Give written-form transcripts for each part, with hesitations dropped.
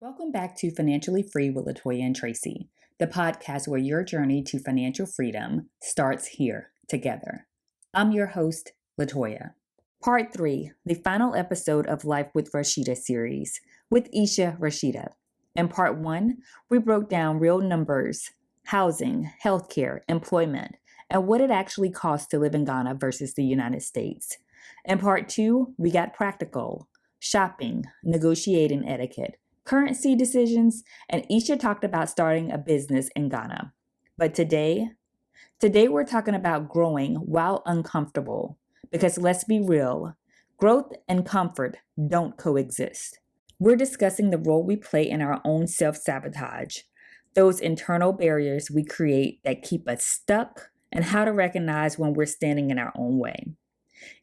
Welcome back to Financially Free with LaToya and Tracy, the podcast where your journey to financial freedom starts here together. I'm your host, LaToya. Part 3, the final episode of Life with Rashida series with Eshe Rashida. In Part 1, we broke down real numbers, housing, healthcare, employment, and what it actually costs to live in Ghana versus the United States. In Part 2, we got practical, shopping, negotiating etiquette, currency decisions, and Eshe talked about starting a business in Ghana. But today we're talking about growing while uncomfortable. Because let's be real, growth and comfort don't coexist. We're discussing the role we play in our own self-sabotage, those internal barriers we create that keep us stuck, and how to recognize when we're standing in our own way.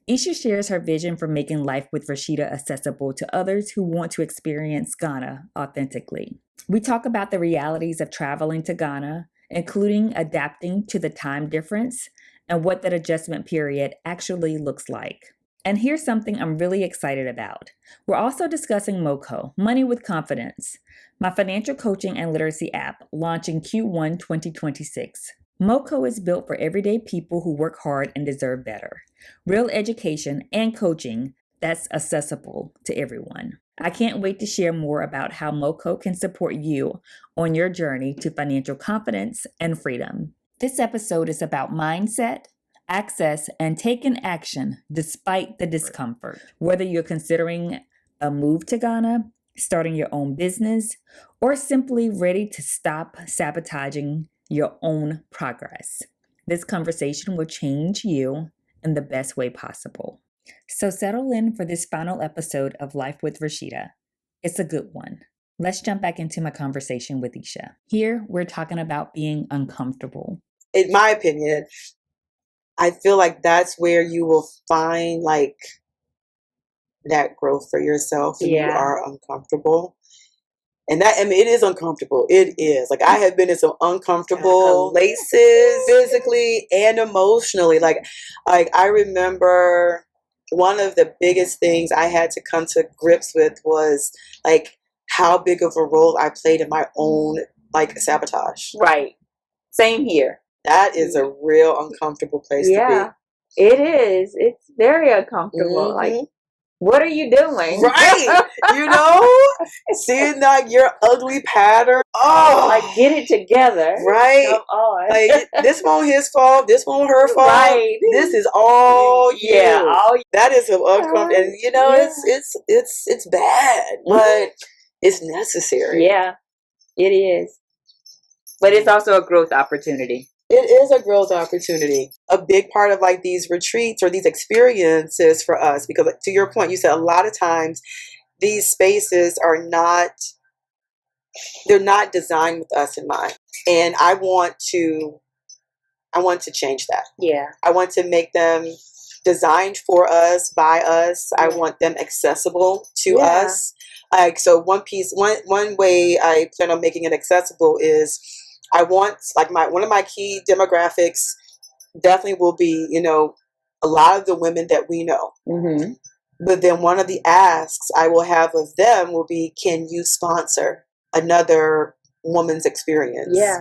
Eshe shares her vision for making Life with Rashida accessible to others who want to experience Ghana authentically. We talk about the realities of traveling to Ghana, including adapting to the time difference and what that adjustment period actually looks like. And here's something I'm really excited about. We're also discussing MoCo, Money with Confidence, my financial coaching and literacy app launching Q1 2026. MoCo is built for everyday people who work hard and deserve better. Real education and coaching that's accessible to everyone. I can't wait to share more about how MoCo can support you on your journey to financial confidence and freedom. This episode is about mindset, access, and taking action despite the discomfort. Whether you're considering a move to Ghana, starting your own business, or simply ready to stop sabotaging your own progress. This conversation will change you in the best way possible. So settle in for this final episode of Life with Rashida. It's a good one. Let's jump back into my conversation with Eshe. Here, we're talking about being uncomfortable. In my opinion, I feel like that's where you will find like that growth for yourself when you are uncomfortable. And that, I mean, it is uncomfortable. It is. Like, I have been in some uncomfortable places physically and emotionally. Like I remember one of the biggest things I had to come to grips with was like how big of a role I played in my own like sabotage. Right. Same here. That is a real uncomfortable place to be. It is. It's very uncomfortable. Like, what are you doing? Right. You know, seeing like your ugly pattern. Oh, like get it together. Right. Come on. Like this won't his fault. This won't her fault. Right. This is all you. Yeah. All you. That is an uncomfortable, and you know, it's bad, but it's necessary. Yeah, it is. But it's also a growth opportunity. It is a growth opportunity. A big part of like these retreats or these experiences for us, because to your point, you said a lot of times these spaces are not, they're not designed with us in mind. And I want to change that. Yeah. I want to make them designed for us, by us. I want them accessible to us. Like, so one way I plan on making it accessible is I want like one of my key demographics definitely will be, you know, a lot of the women that we know. Mm-hmm. But then one of the asks I will have of them will be, can you sponsor another woman's experience? Yeah.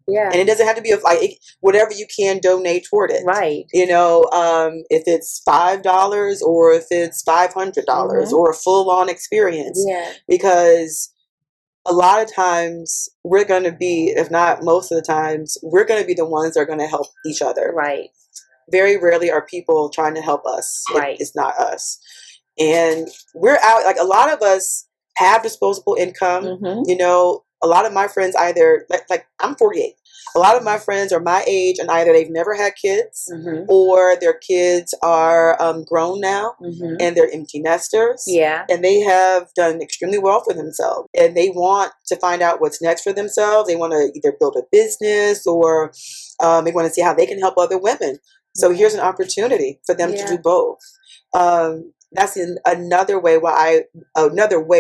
Yeah. And it doesn't have to be like whatever you can donate toward it. Right. You know, if it's $5 or if it's $500 or a full on experience. Yeah. Because a lot of times we're going to be, if not most of the times, we're going to be the ones that are going to help each other. Right. Very rarely are people trying to help us. Right. It's not us. And we're out, like a lot of us have disposable income. Mm-hmm. You know, a lot of my friends either, like I'm 48. A lot of my friends are my age and either they've never had kids or their kids are grown now and they're empty nesters. Yeah. And they have done extremely well for themselves. And they want to find out what's next for themselves. They want to either build a business or they want to see how they can help other women. So here's an opportunity for them to do both. That's another way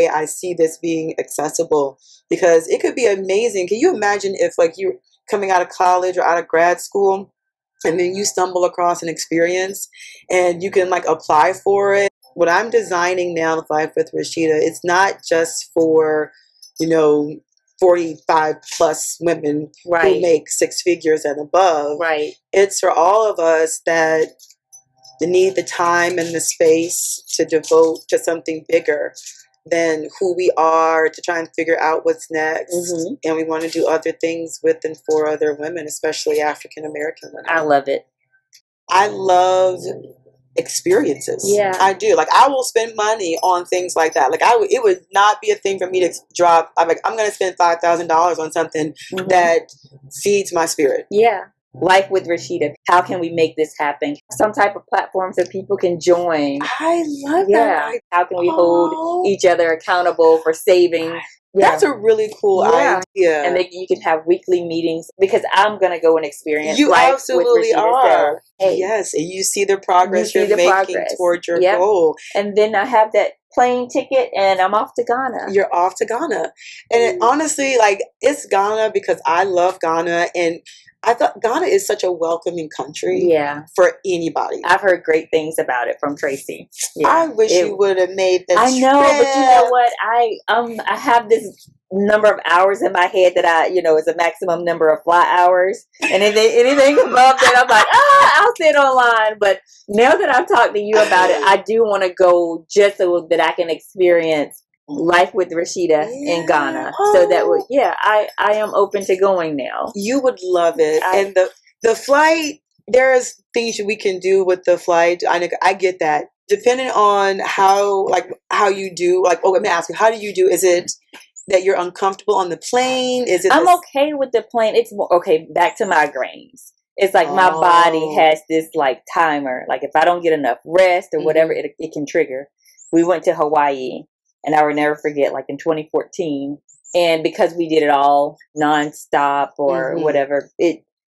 I see this being accessible, because it could be amazing. Can you imagine if like you're coming out of college or out of grad school and then you stumble across an experience and you can like apply for it? What I'm designing now with Life with Rashida, it's not just for you know, 45 plus women right. who make six figures and above. Right. It's for all of us that need the time and the space to devote to something bigger than who we are, to try and figure out what's next. Mm-hmm. And we want to do other things with and for other women, especially African American women. I love it. I love experiences. Yeah, I do. Like, I will spend money on things like that. Like, it would not be a thing for me to drop. I'm going to spend $5,000 on something mm-hmm. that feeds my spirit. Yeah. Life with Rashida. How can we make this happen? Some type of platforms that people can join. I love that. How can we hold each other accountable for saving? Yeah. That's a really cool idea. And you can have weekly meetings, because I'm going to go and experience you life absolutely with Rashida. are. So, hey, yes, and you see the progress you're making towards your goal. And then I have that plane ticket and I'm off to Ghana. You're off to Ghana. And honestly, like, it's Ghana because I love Ghana, and I thought Ghana is such a welcoming country for anybody. I've heard great things about it from Tracy. Yeah. I wish you would have made the I trip. know, but you know what? I have this number of hours in my head that is a maximum number of flight hours. And anything above that, I'm like, I'll sit online. But now that I've talked to you about it, I do want to go just so that I can experience life with Rashida in Ghana. So that would, I am open to going now. You would love it. And the flight, there's things we can do with the flight. I get that. Depending on how you do, like, let me ask you, how do you do? Is it that you're uncomfortable on the plane? Is it? I'm okay with the plane. It's okay. Back to migraines. It's like my body has this like timer. Like, if I don't get enough rest or whatever, it can trigger. We went to Hawaii. And I will never forget, like in 2014, and because we did it all nonstop or whatever,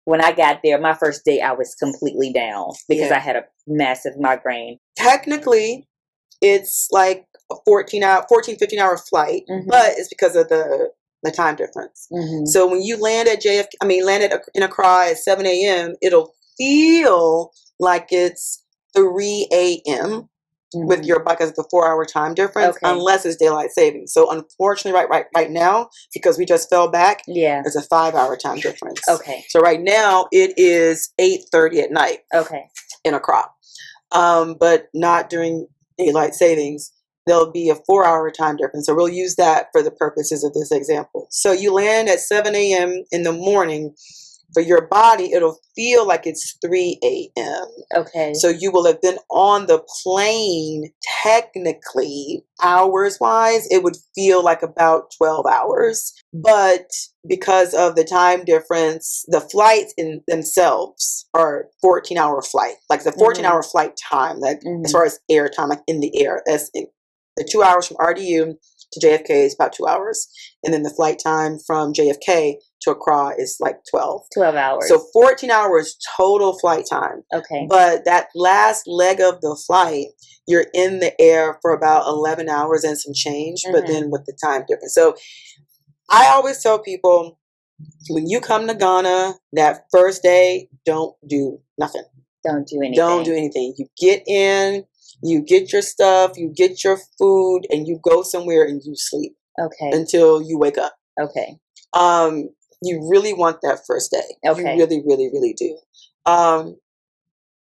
when I got there, my first day, I was completely down because I had a massive migraine. Technically, it's like a 15 hour flight, but it's because of the time difference. So when you land at in Accra at 7 a.m., it'll feel like it's 3 a.m. with your because of the 4 hour time difference, unless it's daylight savings. So unfortunately, right now, because we just fell back, it's a 5 hour time difference. Okay. So right now it is 8:30 at night. Okay. In Accra, but not during daylight savings. There'll be a 4 hour time difference. So we'll use that for the purposes of this example. So you land at 7 a.m. in the morning. For your body, it'll feel like it's 3 a.m. Okay. So you will have been on the plane, technically, hours-wise, it would feel like about 12 hours. But because of the time difference, the flights in themselves are 14-hour flight. Like the 14-hour flight time, like as far as air time, like in the air. That's the 2 hours from RDU to JFK is about 2 hours. And then the flight time from JFK to Accra is like 12 hours. So 14 hours total flight time. Okay. But that last leg of the flight, you're in the air for about 11 hours and some change, but then with the time difference. So I always tell people, when you come to Ghana, that first day, don't do nothing. Don't do anything. Don't do anything. You get in, you get your stuff, you get your food, and you go somewhere and you sleep. Okay. Until you wake up. Okay. You really want that first day. Okay. You really, really, really do.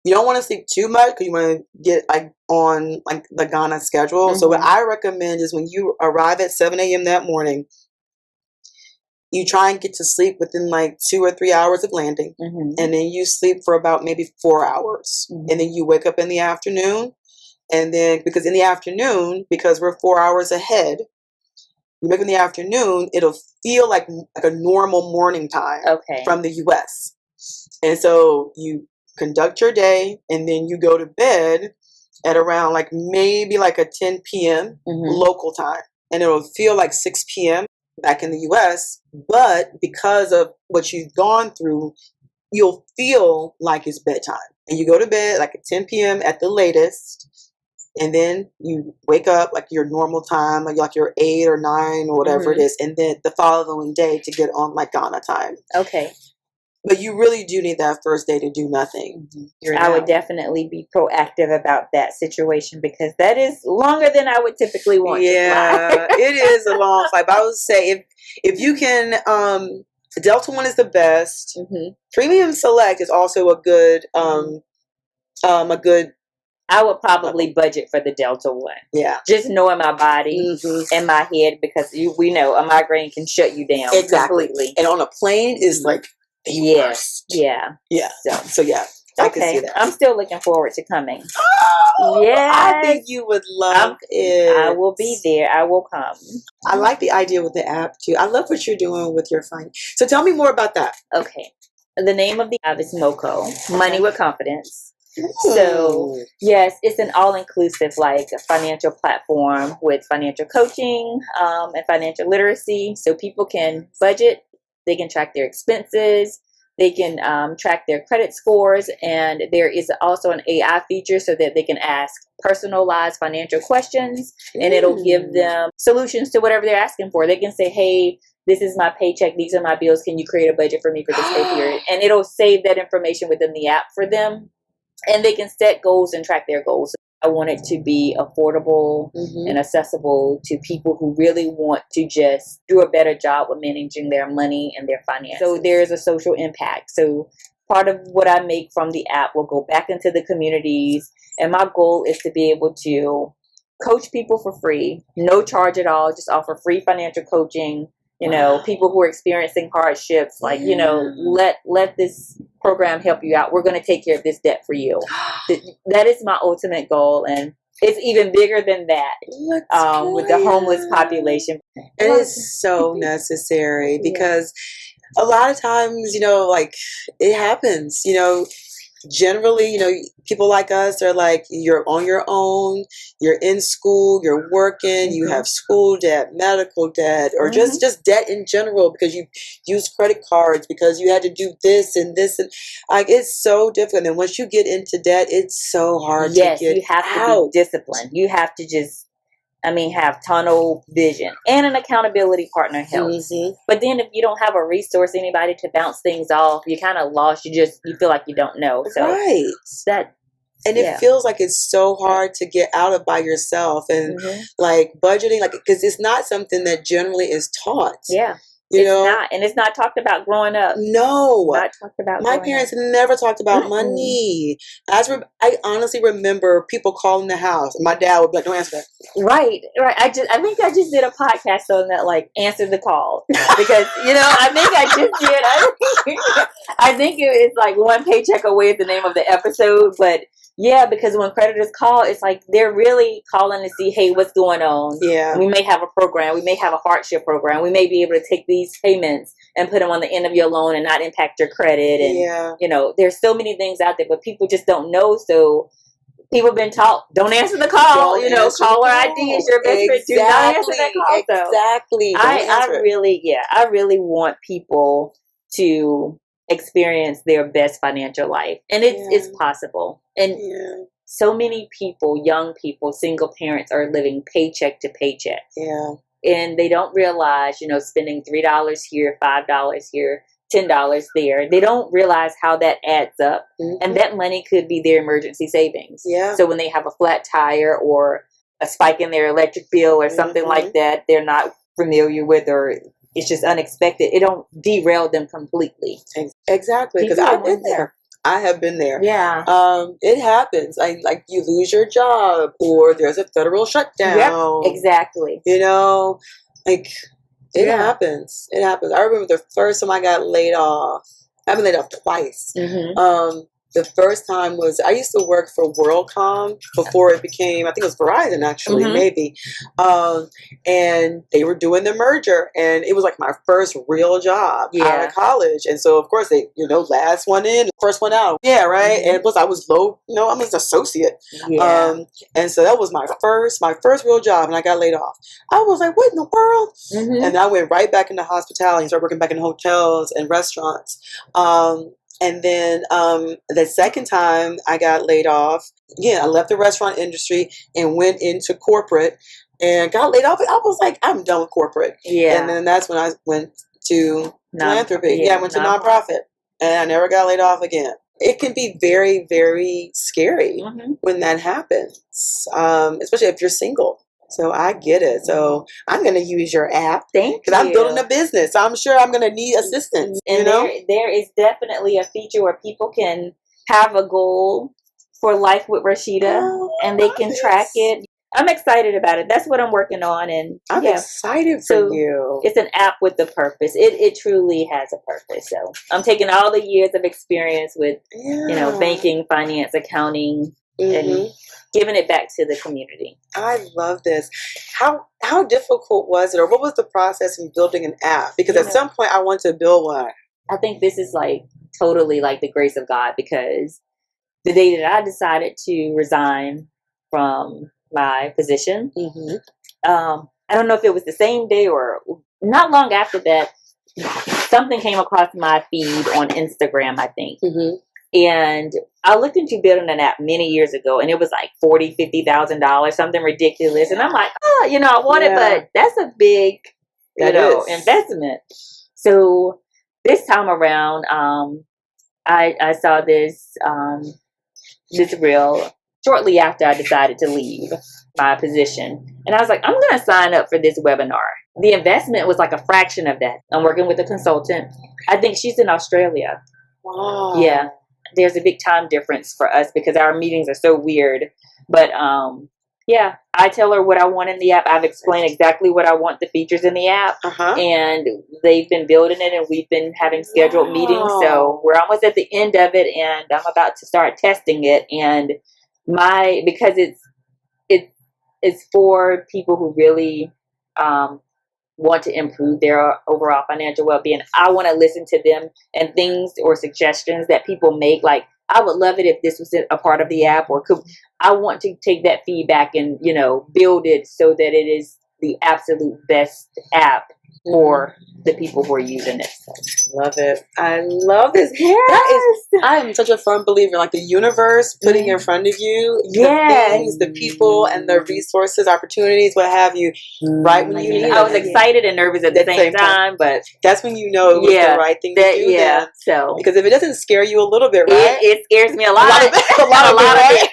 You don't want to sleep too much because you want to get on the Ghana schedule. So what I recommend is when you arrive at 7 a.m. that morning, you try and get to sleep within 2 or 3 hours of landing. And then you sleep for about maybe 4 hours. And then you wake up in the afternoon. And then, because in the afternoon, because we're 4 hours ahead, you wake up in the afternoon, it'll feel like a normal morning time from the U.S. And so you conduct your day, and then you go to bed at around maybe a 10 p.m. local time. And it'll feel like 6 p.m. back in the U.S. But because of what you've gone through, you'll feel like it's bedtime. And you go to bed at 10 p.m. at the latest. And then you wake up your normal time, like your 8 or 9 or whatever it is, and then the following day to get on Ghana time. Okay. But you really do need that first day to do nothing. I would definitely be proactive about that situation because that is longer than I would typically want to fly. It is a long flight. But I would say if you can, Delta One is the best. Premium Select is also a good I would probably budget for the Delta One. Yeah. Just knowing my body and my head, because we know a migraine can shut you down completely. And on a plane is like the worst. Yeah. So yeah. I can see that. I'm still looking forward to coming. Oh, I think you would love it. I will be there. I will come. I like the idea with the app too. I love what you're doing with your finance. So tell me more about that. Okay. The name of the app is MoCo, Money with Confidence. So yes, it's an all-inclusive like financial platform with financial coaching and financial literacy. So people can budget, they can track their expenses, they can track their credit scores, and there is also an AI feature so that they can ask personalized financial questions, and it'll give them solutions to whatever they're asking for. They can say, hey, this is my paycheck, these are my bills, can you create a budget for me for this pay period? And it'll save that information within the app for them. And they can set goals and track their goals. I want it to be affordable and accessible to people who really want to just do a better job of managing their money and their finances. So there's a social impact. So part of what I make from the app will go back into the communities. And my goal is to be able to coach people for free, no charge at all, just offer free financial coaching. You know, people who are experiencing hardships, like, you know, let this program help you out. We're going to take care of this debt for you. That is my ultimate goal. And it's even bigger than that with the homeless population. It is so necessary because a lot of times, you know, like it happens, you know, generally, you know, people like us are like, you're on your own, you're in school, you're working, you have school debt, medical debt, or just debt in general because you use credit cards because you had to do this and like it's so difficult. And once you get into debt, it's so hard to get you have to be disciplined. You have to just have tunnel vision, and an accountability partner helps. But then if you don't have a resource, anybody to bounce things off, you're kind of lost. You feel like you don't know. So it feels like it's so hard to get out of by yourself, and like budgeting, like, because it's not something that generally is taught. You know? Not, and it's not talked about growing up. No, not talked about. My parents never talked about money. I honestly remember people calling the house, and my dad would be like, "Don't answer that." Right. I think I just did a podcast on that, like, answer the call, because I think I just did. I think it is like One Paycheck Away is the name of the episode, but. Yeah, because when creditors call, it's like they're really calling to see, hey, what's going on? Yeah. We may have a program. We may have a hardship program. We may be able to take these payments and put them on the end of your loan and not impact your credit. And, there's so many things out there, but people just don't know. So people have been taught, don't answer the call. Caller ID is your best friend. Do not answer that call. Exactly. I really want people to experience their best financial life, and it's possible. And so many people, young people, single parents, are living paycheck to paycheck. And they don't realize, spending $3 here, $5 here, $10 there. They don't realize how that adds up, and that money could be their emergency savings. So when they have a flat tire or a spike in their electric bill or something like that, they're not familiar with, or it's just unexpected, it don't derail them completely. Exactly, because I've been there. I have been there. Yeah. It happens. Like you lose your job, or there's a federal shutdown. Yep, exactly. Like it happens. It happens. I remember the first time I got laid off. I've been laid off twice. The first time was, I used to work for WorldCom before it became, I think it was Verizon actually, maybe. And they were doing the merger, and it was like my first real job out of college. And so of course they, last one in, first one out. Yeah, right. And plus I was low, I'm an associate. And so that was my first real job, and I got laid off. I was like, what in the world? And I went right back into hospitality and started working back in hotels and restaurants. And then the second time I got laid off, I left the restaurant industry and went into corporate and got laid off. I was like, I'm done with corporate. And then that's when I went to philanthropy. I went to nonprofit. and I never got laid off again. It can be very, very scary when that happens, especially if you're single. So I get it. So I'm going to use your app. Thank you. Because I'm building a business. So I'm sure I'm going to need assistance. And there is definitely a feature where people can have a goal for Life with Rashida, and they can track it. I'm excited about it. That's what I'm working on, and I'm excited for you. It's an app with a purpose. It truly has a purpose. So I'm taking all the years of experience with banking, finance, accounting, and giving it back to the community. I love this. How difficult was it, or what was the process in building an app? Because at some point I want to build one. I think this is totally the grace of God, because the day that I decided to resign from my position, I don't know if it was the same day or not long after that, something came across my feed on Instagram, I think. And I looked into building an app many years ago, and it was like $40,000-$50,000, something ridiculous. And I'm like, I want it, but that's a big, investment. So this time around, I saw this reel shortly after I decided to leave my position. And I was like, I'm going to sign up for this webinar. The investment was a fraction of that. I'm working with a consultant. I think she's in Australia. Wow. Yeah. There's a big time difference for us because our meetings are so weird. But I tell her what I want in the app. I've explained exactly what I want, the features in the app. And they've been building it, and we've been having scheduled meetings. So we're almost at the end of it, and I'm about to start testing it. And because it's for people who really want to improve their overall financial well-being. I want to listen to them and things or suggestions that people make. I would love it if this was a part of the app, or I want to take that feedback and, build it so that it is the absolute best app for the people who are using it. Love it. I love this. Yes. I am such a firm believer in the universe putting in front of you the things, the people, and the resources, opportunities, what have you, right when you need it. I was excited and nervous at the same time, but that's when you know it was the right thing to do. Yeah. So because if it doesn't scare you a little bit, right? It scares me a lot. A lot of it.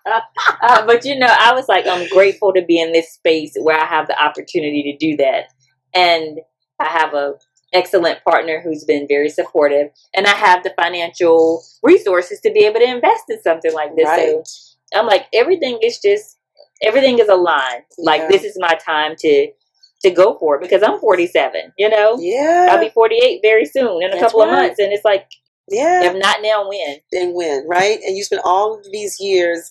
But I was I'm grateful to be in this space where I have the opportunity to do that. And I have an excellent partner who's been very supportive, and I have the financial resources to be able to invest in something like this. Right. So I'm everything is aligned. This is my time to go for it, because I'm 47, Yeah. I'll be 48 very soon in a couple of months. And it's if not now, when? Then when, right? And you spend all of these years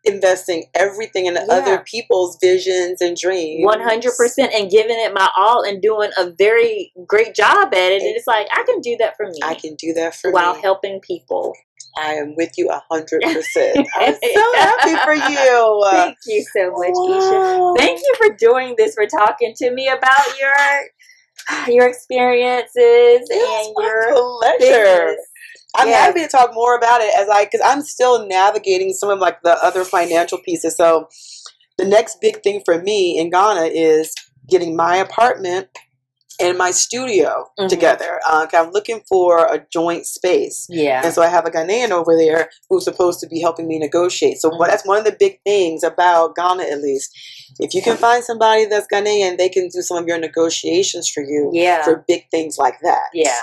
investing everything in other people's visions and dreams. 100%, and giving it my all and doing a very great job at it. And it's I can do that for me. I can do that for while me. helping people. I am with you 100%. I'm so happy for you. Thank you so much, Eshe. Thank you for doing this, for talking to me about your experiences and your pleasure. business. I'm happy to talk more about it because I'm still navigating some of the other financial pieces. So the next big thing for me in Ghana is getting my apartment and my studio together. I'm looking for a joint space. Yeah. And so I have a Ghanaian over there who's supposed to be helping me negotiate. So that's one of the big things about Ghana, at least. If you can find somebody that's Ghanaian, they can do some of your negotiations for you for big things like that. Yeah.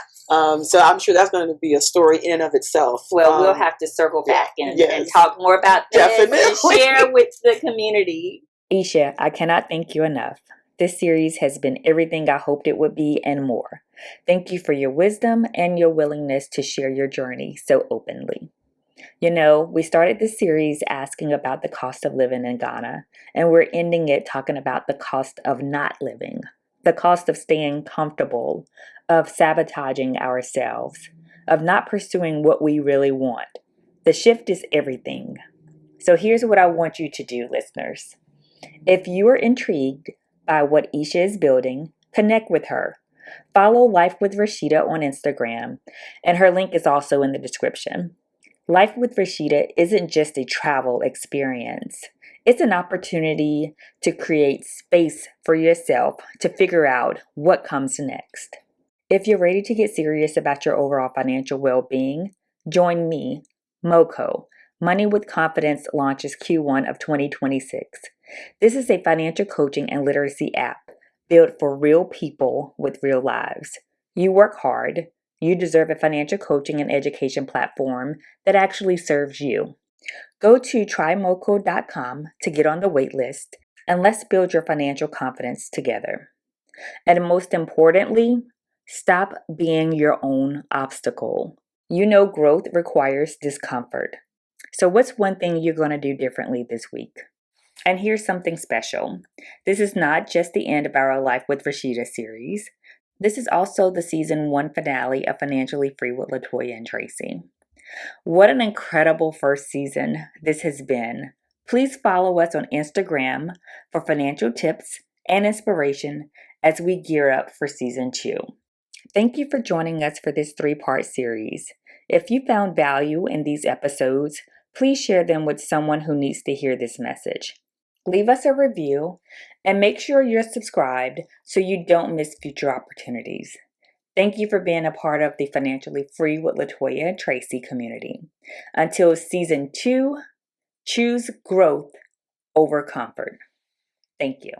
So I'm sure that's going to be a story in and of itself. Well, we'll have to circle back and talk more about this and share with the community. Eshe, I cannot thank you enough. This series has been everything I hoped it would be and more. Thank you for your wisdom and your willingness to share your journey so openly. We started this series asking about the cost of living in Ghana, and we're ending it talking about the cost of not living, the cost of staying comfortable, of sabotaging ourselves, of not pursuing what we really want. The shift is everything. So here's what I want you to do, listeners. If you are intrigued by what Eshe is building, connect with her. Follow Life with Rashida on Instagram, and her link is also in the description. Life with Rashida isn't just a travel experience. It's an opportunity to create space for yourself to figure out what comes next. If you're ready to get serious about your overall financial well-being, join me, MoCo. Money with Confidence launches Q1 of 2026. This is a financial coaching and literacy app built for real people with real lives. You work hard. You deserve a financial coaching and education platform that actually serves you. Go to trymoco.com to get on the wait list, and let's build your financial confidence together. And most importantly, stop being your own obstacle. You know growth requires discomfort. So what's one thing you're going to do differently this week? And here's something special. This is not just the end of our Life with Rashida series. This is also the season 1 finale of Financially Free with LaToya and Tracy. What an incredible first season this has been. Please follow us on Instagram for financial tips and inspiration as we gear up for season 2. Thank you for joining us for this 3-part series. If you found value in these episodes, please share them with someone who needs to hear this message. Leave us a review and make sure you're subscribed so you don't miss future opportunities. Thank you for being a part of the Financially Free with LaToya and Tracy community. Until season 2, choose growth over comfort. Thank you.